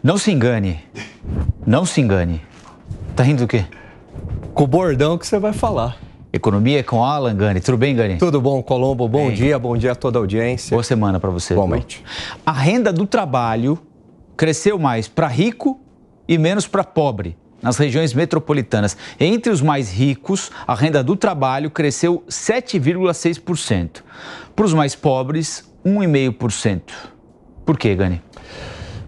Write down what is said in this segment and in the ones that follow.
Não se engane. Não se engane. Tá rindo do quê? Com o bordão que você vai falar. Economia com Alan Gani. Tudo bem, Gani? Tudo bom, Colombo? Bom dia a toda a audiência. Boa semana para você. Igualmente. A renda do trabalho cresceu mais para rico e menos para pobre nas regiões metropolitanas. Entre os mais ricos, a renda do trabalho cresceu 7,6%. Para os mais pobres, 1,5%. Por quê, Gani?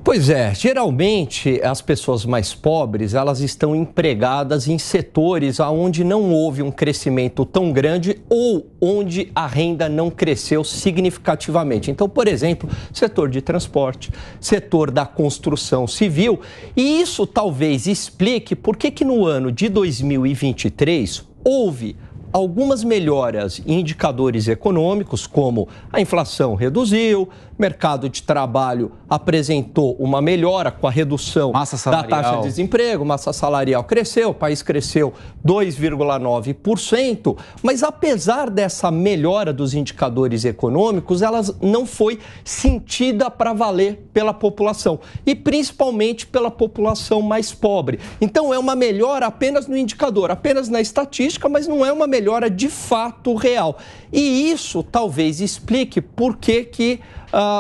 Pois é, geralmente as pessoas mais pobres, elas estão empregadas em setores onde não houve um crescimento tão grande ou onde a renda não cresceu significativamente. Então, por exemplo, setor de transporte, setor da construção civil, e isso talvez explique por que no ano de 2023 houve algumas melhoras em indicadores econômicos, como a inflação reduziu, mercado de trabalho apresentou uma melhora com a redução da taxa de desemprego, massa salarial cresceu, o país cresceu 2,9%, mas apesar dessa melhora dos indicadores econômicos, ela não foi sentida para valer pela população e principalmente pela população mais pobre. Então é uma melhora apenas no indicador, apenas na estatística, mas não é uma melhora de fato real. E isso talvez explique por que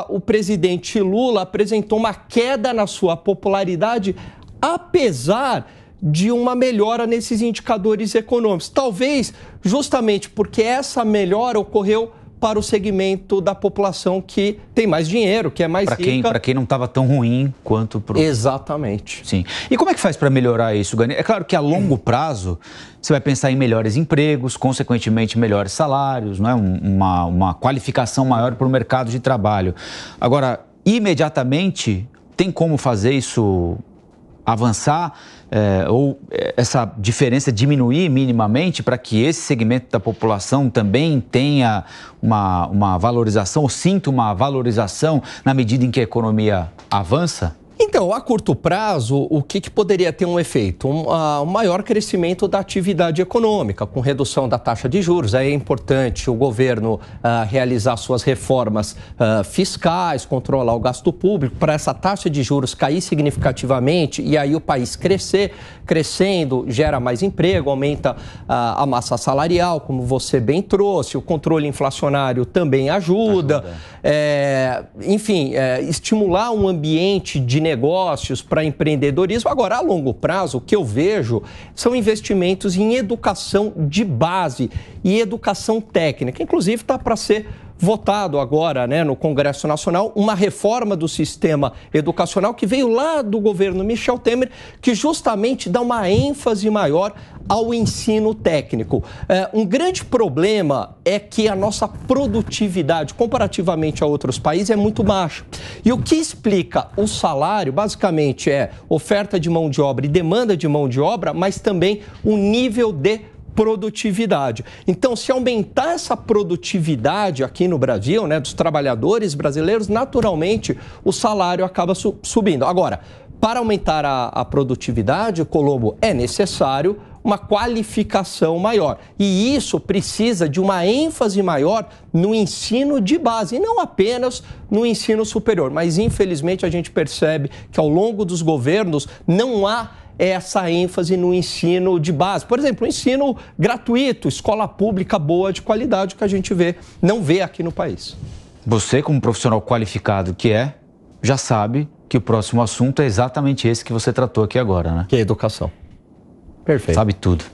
o presidente Lula apresentou uma queda na sua popularidade, apesar de uma melhora nesses indicadores econômicos. Talvez justamente porque essa melhora ocorreu para o segmento da população que tem mais dinheiro, que é mais rica. Para quem não estava tão ruim quanto para o... Exatamente. Sim. E como é que faz para melhorar isso, Gani? É claro que a longo prazo você vai pensar em melhores empregos, consequentemente melhores salários, não é? Uma qualificação maior para o mercado de trabalho. Agora, imediatamente, tem como fazer isso avançar ou essa diferença diminuir minimamente para que esse segmento da população também tenha uma valorização ou sinta uma valorização na medida em que a economia avança? Então, a curto prazo, o que poderia ter um efeito? Um maior crescimento da atividade econômica, com redução da taxa de juros. Aí é importante o governo realizar suas reformas fiscais, controlar o gasto público, para essa taxa de juros cair significativamente e aí o país crescendo, gera mais emprego, aumenta a massa salarial, como você bem trouxe, o controle inflacionário também ajuda. Estimular um ambiente de negócios para empreendedorismo. Agora, a longo prazo, o que eu vejo são investimentos em educação de base e educação técnica. Inclusive, está para ser votado agora, no Congresso Nacional, uma reforma do sistema educacional que veio lá do governo Michel Temer, que justamente dá uma ênfase maior ao ensino técnico. Um grande problema é que a nossa produtividade, comparativamente a outros países, é muito baixa. E o que explica o salário, basicamente, é oferta de mão de obra e demanda de mão de obra, mas também o nível de produtividade. Então, se aumentar essa produtividade aqui no Brasil, dos trabalhadores brasileiros, naturalmente o salário acaba subindo. Agora, para aumentar a produtividade, Colombo, é necessário uma qualificação maior. E isso precisa de uma ênfase maior no ensino de base, e não apenas no ensino superior. Mas, infelizmente, a gente percebe que ao longo dos governos não há essa ênfase no ensino de base. Por exemplo, o ensino gratuito, escola pública boa, de qualidade, que a gente não vê aqui no país. Você, como profissional qualificado que já sabe que o próximo assunto é exatamente esse que você tratou aqui agora, né? Que é a educação. Perfeito. Sabe tudo.